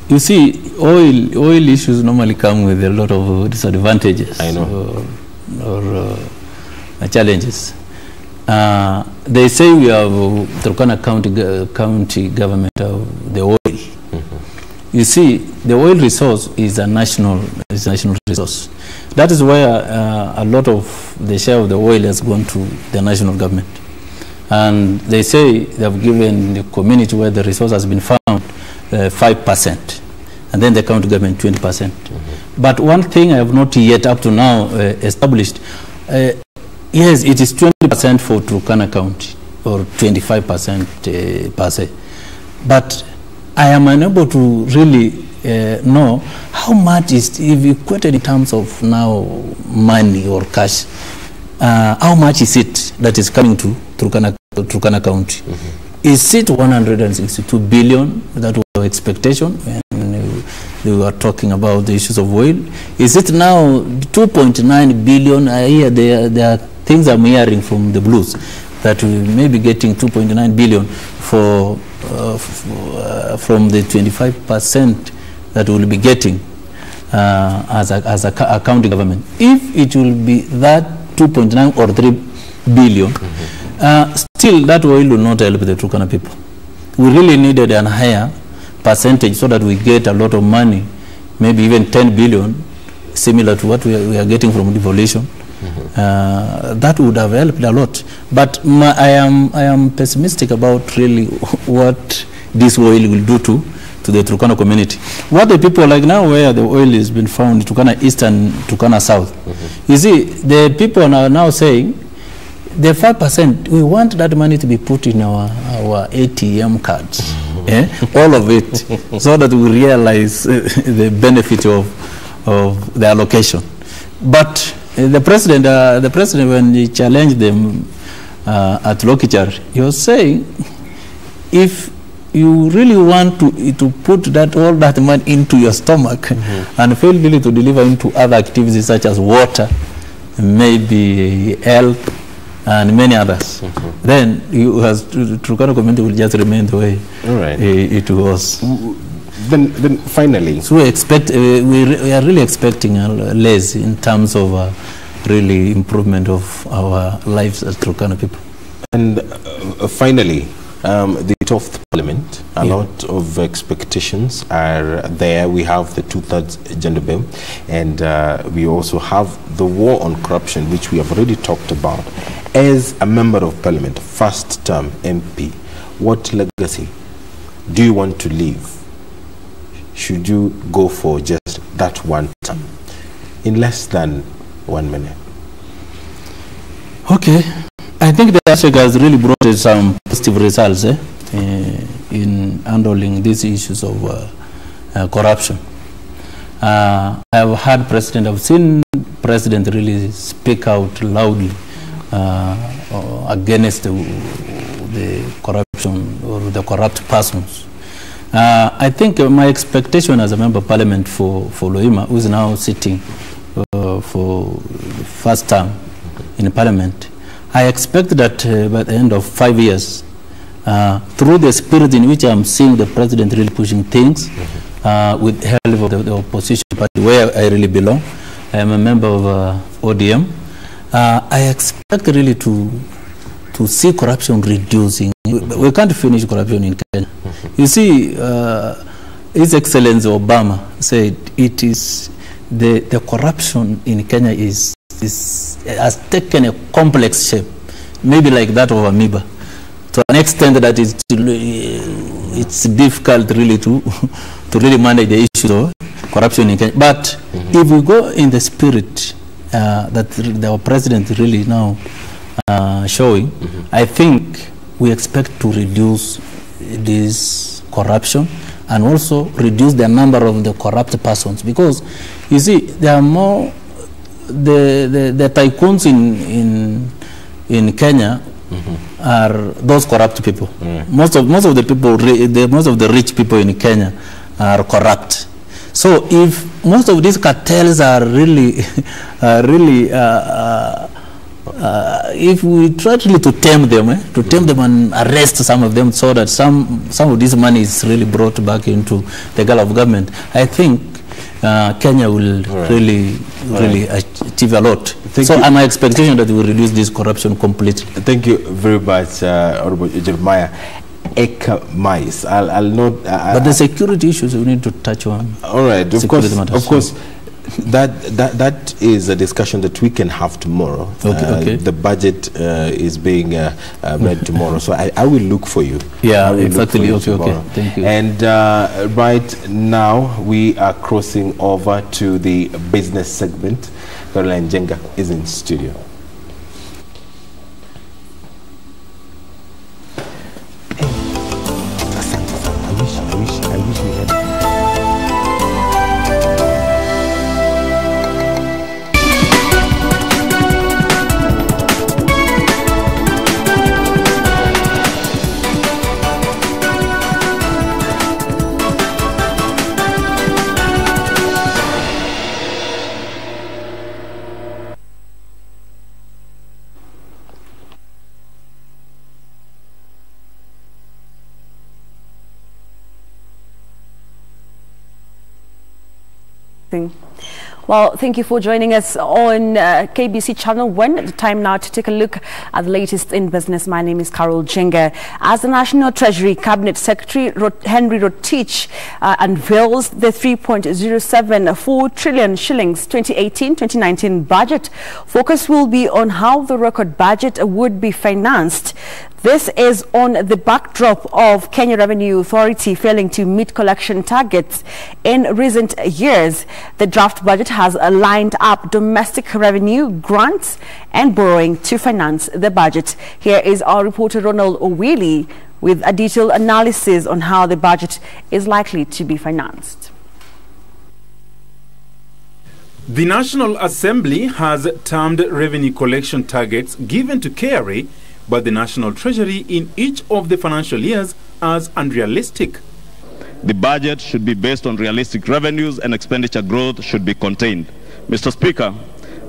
You see, oil issues normally come with a lot of disadvantages. I know. Or challenges. They say we have Turkana County government of the oil. You see, the oil resource is a national resource. That is where a lot of the share of the oil has gone to the national government. And they say they have given the community where the resource has been found 5%, and then the county government 20%. But one thing I have not yet up to now established, yes, it is 20% for Turkana County, or 25% per se. But I am unable to really know how much is, if you quote in terms of now money or cash, how much is it that is coming to Turkana County? Is it 162 billion? That was our expectation when we were talking about the issues of oil. Is it now 2.9 billion? I hear there are things I'm hearing from the blues that we may be getting 2.9 billion from the 25% that we'll be getting as a county government. If it will be that 2.9 or 3 billion, still that oil will not help the Turkana people. We really needed a higher percentage so that we get a lot of money, maybe even 10 billion, similar to what we are getting from devolution. That would have helped a lot. But I am pessimistic about really what this oil will do to the Turkana community. What the people like now, where the oil has been found, Turkana East and Turkana South. You see, the people are now saying, the 5%, we want that money to be put in our ATM cards, all of it, so that we realize the benefit of the allocation. But the president, when he challenged them at Lokichar, he was saying, if you really want to put all that money into your stomach and fail really to deliver into other activities such as water, maybe health, and many others, then you as Turkana community will just remain the way it was.
Then finally,
so we expect we are really expecting less in terms of really improvement of our lives as Turkana people.
And finally, the 12th Parliament, a lot of expectations are there. We have the 2/3 gender bill, and we also have the war on corruption, which we have already talked about. As a member of Parliament, first term MP, what legacy do you want to leave should you go for just that one term? In less than 1 minute.
Okay. I think the Africa has really brought some positive results in handling these issues of corruption. I've seen President really speak out loudly against the corruption or the corrupt persons. I think my expectation as a member of parliament for Loima, who is now sitting for the first term in parliament, I expect that by the end of 5 years, through the spirit in which I'm seeing the president really pushing things, with the help of the opposition party, where I really belong, I am a member of ODM, I expect really to see corruption reducing. We can't finish corruption in Kenya. You see, His Excellency Obama said it is the corruption in Kenya has taken a complex shape, maybe like that of amoeba, to an extent that it's difficult really to really manage the issue of corruption in Kenya. But if we go in the spirit that our president really now showing, I think we expect to reduce this corruption and also reduce the number of the corrupt persons, because you see there are more the tycoons in Kenya are those corrupt people. Most of the people, most of the rich people in Kenya are corrupt. So if most of these cartels are really if we try really to tame them and arrest some of them, so that some of this money is really brought back into the Gulf government, I think Kenya will really achieve a lot. So my expectation that we will reduce this corruption completely.
Thank you very much, Honorable Jeremiah. I'll not.
But the security issues we need to touch on.
All right, of course. That is a discussion that we can have tomorrow. Okay. The budget is being read tomorrow, so I will look for you.
Yeah, exactly. Okay. Thank you.
And right now we are crossing over to the business segment. Caroline Jenga is in studio. I wish we had.
Well, thank you for joining us on KBC Channel 1. The time now to take a look at the latest in business. My name is Carol Jenga. As the National Treasury Cabinet Secretary Henry Rotich unveils the 3.074 trillion shillings 2018-2019 budget, focus will be on how the record budget would be financed. This is on the backdrop of Kenya Revenue Authority failing to meet collection targets in recent years. The draft budget has lined up domestic revenue, grants and borrowing to finance the budget. Here is our reporter Ronald Owili with a detailed analysis on how the budget is likely to be financed.
The National Assembly has termed revenue collection targets given to KRA by the National Treasury in each of the financial years as unrealistic.
The budget should be based on realistic revenues and expenditure growth should be contained. Mr. Speaker,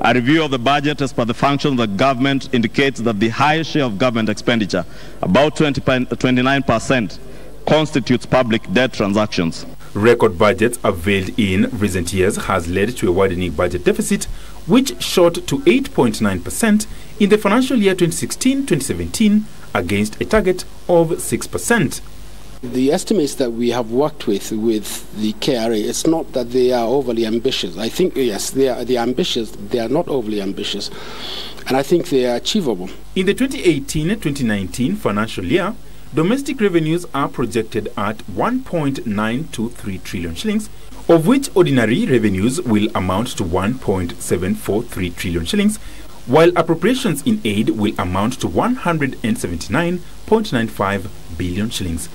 a review of the budget as per the function of the government indicates that the highest share of government expenditure, about 29%, constitutes public debt transactions.
Record budgets availed in recent years has led to a widening budget deficit, which shot to 8.9% in the financial year 2016-2017 against a target of 6%.
The estimates that we have worked with the KRA, it's not that they are overly ambitious. I think, yes, they are ambitious. They are not overly ambitious. And I think they are achievable.
In the 2018-2019 financial year, domestic revenues are projected at 1.923 trillion shillings, of which ordinary revenues will amount to 1.743 trillion shillings, while appropriations in aid will amount to 179.95 billion shillings.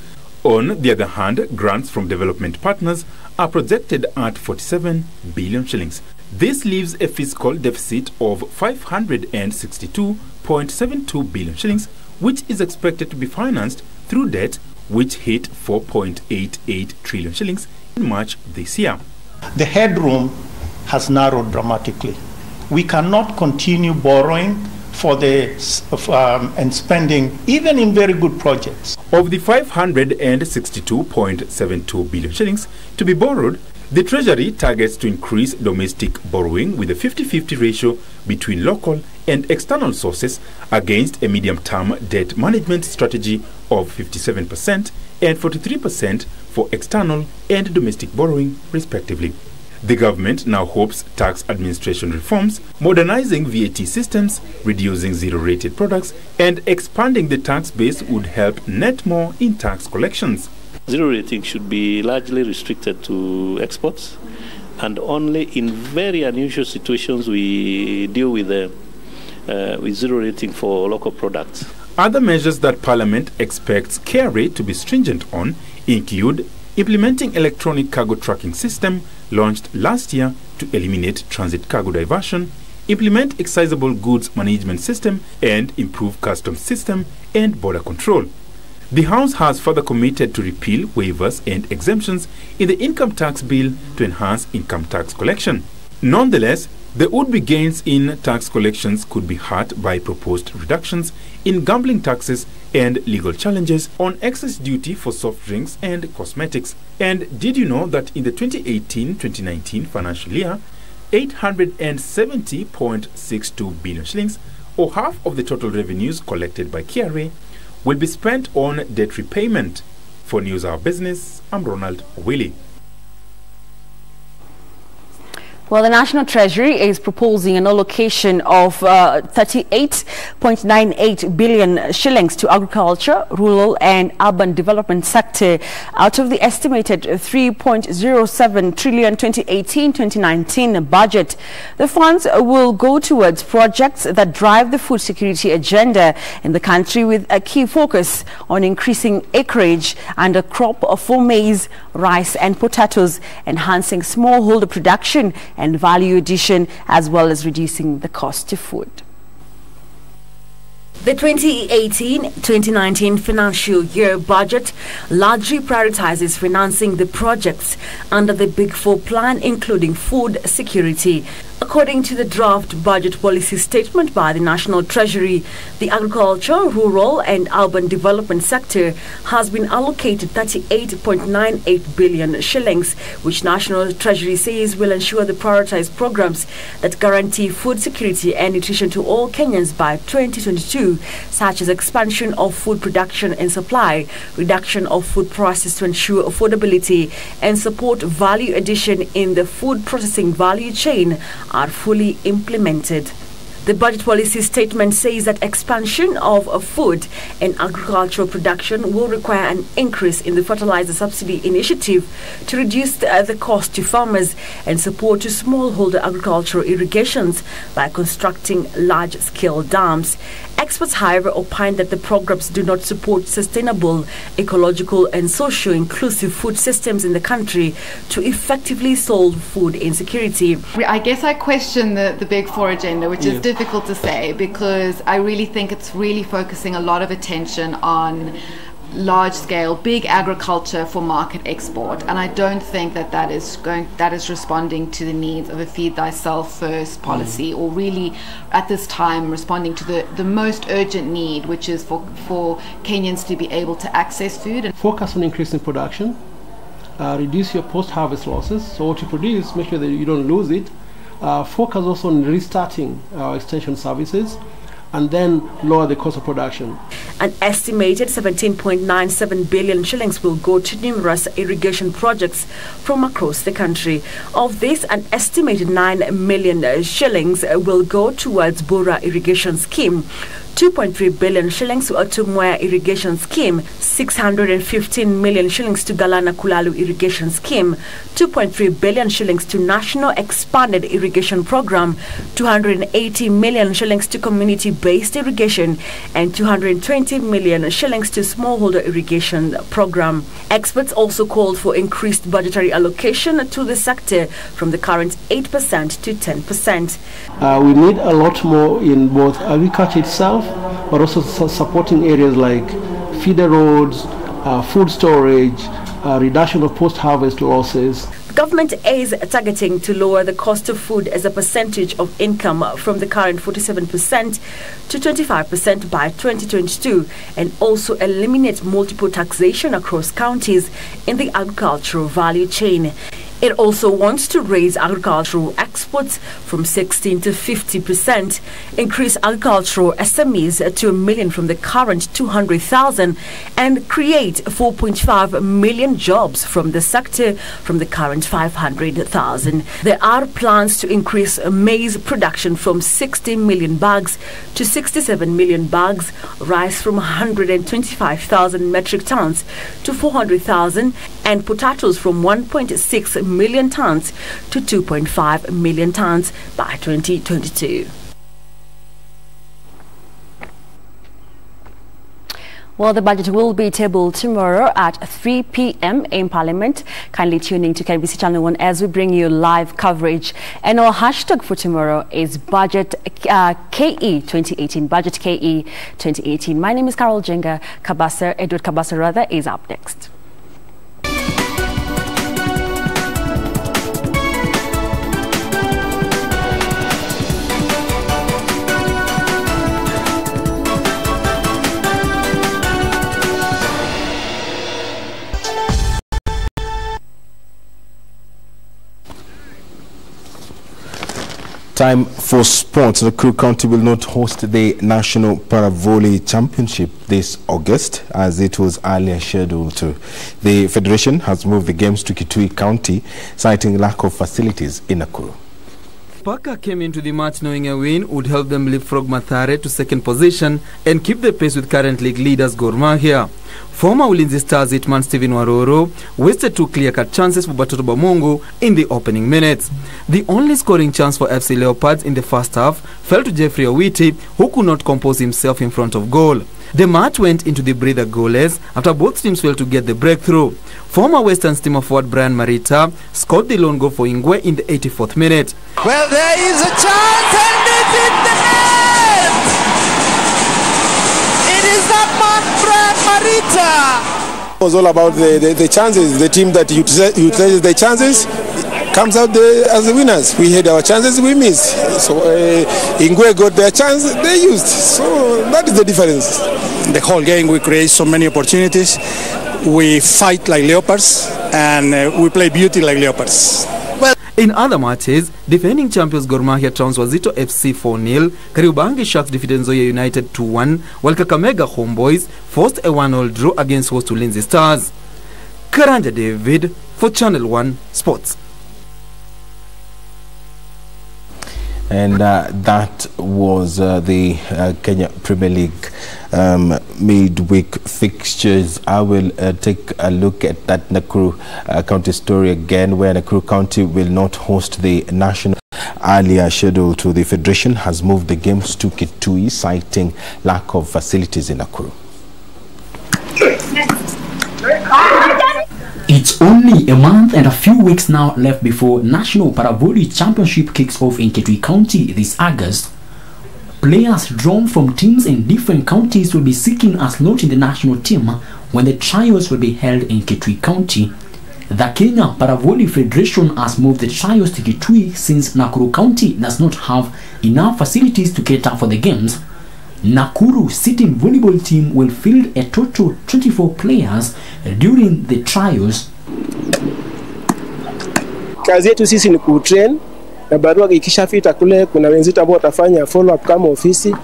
On the other hand, grants from development partners are projected at 47 billion shillings. This leaves a fiscal deficit of 562.72 billion shillings, which is expected to be financed through debt, which hit 4.88 trillion shillings in March this year.
The headroom has narrowed dramatically. We cannot continue borrowing for and spending even in very good projects.
Of the 562.72 billion shillings to be borrowed, the Treasury targets to increase domestic borrowing with a 50-50 ratio between local and external sources against a medium-term debt management strategy of 57% and 43% for external and domestic borrowing, respectively. The government now hopes tax administration reforms, modernizing VAT systems, reducing zero-rated products, and expanding the tax base would help net more in tax collections.
Zero rating should be largely restricted to exports, and only in very unusual situations we deal with zero rating for local products.
Other measures that Parliament expects KRA to be stringent on include implementing electronic cargo tracking system launched last year to eliminate transit cargo diversion, implement excisable goods management system, and improve customs system and border control. The House has further committed to repeal waivers and exemptions in the income tax bill to enhance income tax collection. Nonetheless, the would-be gains in tax collections could be hurt by proposed reductions in gambling taxes and legal challenges on excess duty for soft drinks and cosmetics. And did you know that in the 2018-2019 financial year, 870.62 billion shillings, or half of the total revenues collected by KRA, will be spent on debt repayment. For NewsHour Business, I'm Ronald Willie.
Well, the National Treasury is proposing an allocation of 38.98 billion shillings to agriculture, rural and urban development sector out of the estimated 3.07 trillion 2018-2019 budget. The funds will go towards projects that drive the food security agenda in the country, with a key focus on increasing acreage and a crop for maize, rice and potatoes, enhancing smallholder production and value addition, as well as reducing the cost of food. The 2018-2019 financial year budget largely prioritizes financing the projects under the Big Four plan, including food security. According to the draft budget policy statement by the National Treasury, the agriculture, rural and urban development sector has been allocated 38.98 billion shillings, which National Treasury says will ensure the prioritized programs that guarantee food security and nutrition to all Kenyans by 2022, such as expansion of food production and supply, reduction of food prices to ensure affordability, and support value addition in the food processing value chain are fully implemented. The budget policy statement says that expansion of food and agricultural production will require an increase in the fertilizer subsidy initiative to reduce the cost to farmers and support to smallholder agricultural irrigations by constructing large-scale dams. Experts, however, opine that the programs do not support sustainable, ecological and socio-inclusive food systems in the country to effectively solve food insecurity.
I guess I question the Big Four agenda, which is difficult to say, because I really think it's really focusing a lot of attention on large-scale, big agriculture for market export, and I don't think that is responding to the needs of a feed thyself first policy, or really at this time responding to the most urgent need, which is for Kenyans to be able to access food. And
focus on increasing production, reduce your post-harvest losses, so what you produce, make sure that you don't lose it. Focus also on restarting our extension services, and then lower the cost of production.
An estimated 17.97 billion shillings will go to numerous irrigation projects from across the country. Of this, an estimated 9 million shillings will go towards Bora irrigation scheme. 2.3 billion shillings to Atumwaya Irrigation Scheme, 615 million shillings to Galana Kulalu Irrigation Scheme, 2.3 billion shillings to National Expanded Irrigation Program, 280 million shillings to Community-Based Irrigation, and 220 million shillings to Smallholder Irrigation Program. Experts also called for increased budgetary allocation to the sector from the current 8% to 10%.
We need a lot more in both agriculture itself, but also supporting areas like feeder roads, food storage, reduction of post-harvest losses.
The government is targeting to lower the cost of food as a percentage of income from the current 47% to 25% by 2022, and also eliminate multiple taxation across counties in the agricultural value chain. It also wants to raise agricultural exports from 16 to 50%, increase agricultural SMEs to 1 million from the current 200,000, and create 4.5 million jobs from the sector from the current 500,000. There are plans to increase maize production from 60 million bags to 67 million bags, rice from 125,000 metric tons to 400,000, and potatoes from 1.6 million tons to 2.5 million tons by 2022. Well, the budget will be tabled tomorrow at 3 p.m. in Parliament. Kindly tune in to KBC Channel 1 as we bring you live coverage. And our hashtag for tomorrow is Budget KE 2018. Budget KE 2018. My name is Carol Jenga. Edward Kabasa is up next.
Time for sports. Nakuru County will not host the National Para-Volley Championship this August as it was earlier scheduled to. The federation has moved the games to Kitui County, citing lack of facilities in Nakuru.
Paka came into the match knowing a win would help them leapfrog Mathare to second position and keep the pace with current league leaders Gor Mahia. Former Ulinzi Stars hitman Stephen Waroro wasted 2 clear-cut chances for Batoto Bamungu in the opening minutes. The only scoring chance for FC Leopards in the first half fell to Jeffrey Owiti, who could not compose himself in front of goal. The match went into the breather goalless after both teams failed to get the breakthrough. Former Western Steamer forward Brian Marita scored the lone goal for Ingwe in the 84th minute.
Well, there is a chance and it's in the net! It is that man, Brian Marita!
It was all about the chances. The team that utilizes the chances comes out as the winners. We had our chances, we missed. So Ingwe got their chance, they used. So that is the difference.
The whole game we create so many opportunities. We fight like leopards and we play beauty like leopards.
Well, in other matches, defending champions Gor Mahia trounced Wazito FC 4-0, Kariobangi Sharks defeated Nzoia United 2-1, while Kakamega Homeboys forced a 1-0 draw against host Ulinzi Stars. Karanja David for Channel 1 Sports.
And that was the Kenya Premier League midweek fixtures. I will take a look at that Nakuru County story again, where Nakuru County will not host the national. Earlier schedule to the Federation has moved the games to Kitui, citing lack of facilities in Nakuru.
It's only a month and a few weeks now left before National Para-Volley Championship kicks off in Kitui County this August. Players drawn from teams in different counties will be seeking a slot in the national team when the trials will be held in Kitui County. The Kenya Para-Volley Federation has moved the trials to Kitui since Nakuru County does not have enough facilities to cater for the games. Nakuru sitting volleyball team will field a total 24 players during the trials.
Kazi yetu sisi ni kutrain na barua ikishafika kule kuna wenzetu ambao watafanya follow up kama ofisi.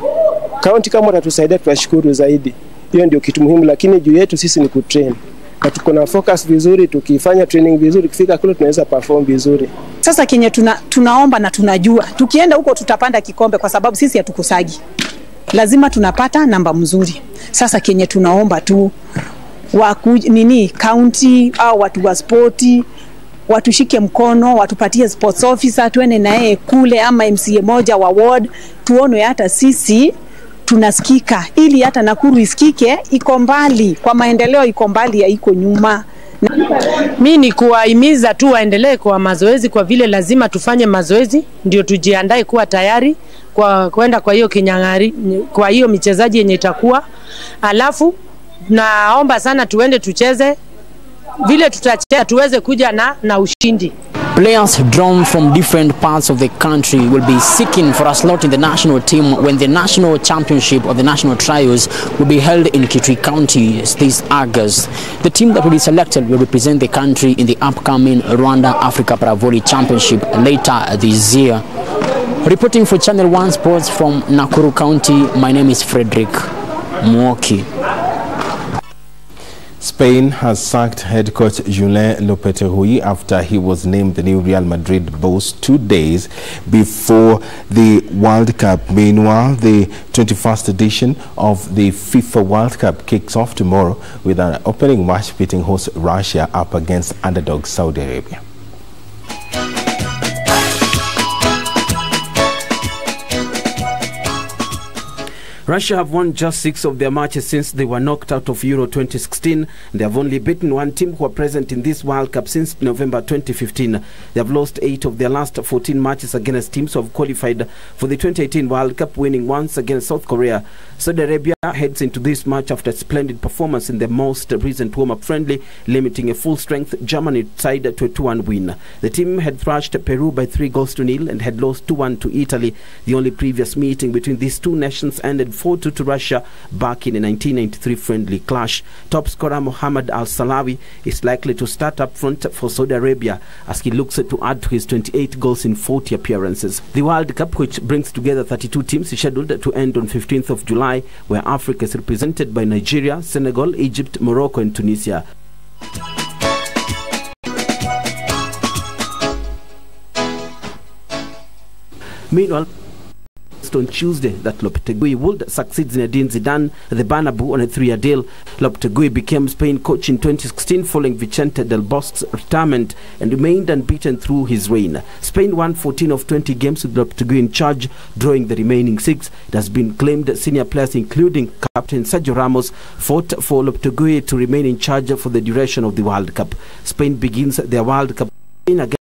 County kama watatusaidia tutashukuru zaidi. Hiyo ndio kitu muhimu, lakini juu yetu sisi ni kutrain. Na tuko na focus vizuri, tukifanya training vizuri, kufika kule tunaweza perform vizuri.
Sasa kenye tunaomba na tunajua tukienda huko tutapanda kikombe kwa sababu sisi hatukusagi.
lazima tunapata namba mzuri. Sasa kenye tunaomba tu county au watu wa sporti watushike mkono, watupatie sports officer, tuende naye kule ama MCA moja wa ward, tuone hata sisi tunasikika, ili hata Nakuru isikike. Iko mbali kwa maendeleo, iko mbali, iko nyuma.
Mimi ni kuwahimiza tu waendelee kwa mazoezi, kwa vile lazima tufanye mazoezi ndio tujiandae kuwa tayari kwa kwenda kwa hiyo kinyang'ari, kwa hiyo michezaji yenye itakuwa. Alafu naomba sana tuende tucheze vile tutacheza, tuweze kuja na ushindi.
Players drawn from different parts of the country will be seeking for a slot in the national team when the national championship or the national trials will be held in Kitui County this August. The team that will be selected will represent the country in the upcoming Rwanda Africa Para-Volley Championship later this year. Reporting for Channel 1 Sports from Nakuru County, my name is Frederick Mwoki.
Spain has sacked head coach Julien Lopetegui after he was named the new Real Madrid boss 2 days before the World Cup. Meanwhile, the 21st edition of the FIFA World Cup kicks off tomorrow with an opening match pitting host Russia up against underdog Saudi Arabia.
Russia have won just 6 of their matches since they were knocked out of Euro 2016. They have only beaten one team who are present in this World Cup since November 2015. They have lost 8 of their last 14 matches against teams who have qualified for the 2018 World Cup, winning once against South Korea. Saudi Arabia heads into this match after a splendid performance in the most recent warm-up friendly, limiting a full-strength Germany side to a 2-1 win. The team had thrashed Peru by 3-0 and had lost 2-1 to Italy. The only previous meeting between these two nations ended 4-2 to Russia back in a 1993 friendly clash. Top scorer Mohamed Al-Salawi is likely to start up front for Saudi Arabia as he looks to add to his 28 goals in 40 appearances. The World Cup, which brings together 32 teams, is scheduled to end on 15th of July, where Africa is represented by Nigeria, Senegal, Egypt, Morocco and Tunisia. Meanwhile, on Tuesday that Lopetegui would succeed Zinedine Zidane, the Bernabeu, on a 3-year deal. Lopetegui became Spain coach in 2016 following Vicente Del Bosque's retirement and remained unbeaten through his reign. Spain won 14 of 20 games with Lopetegui in charge, drawing the remaining 6. It has been claimed that senior players including Captain Sergio Ramos fought for Lopetegui to remain in charge for the duration of the World Cup. Spain begins their World Cup against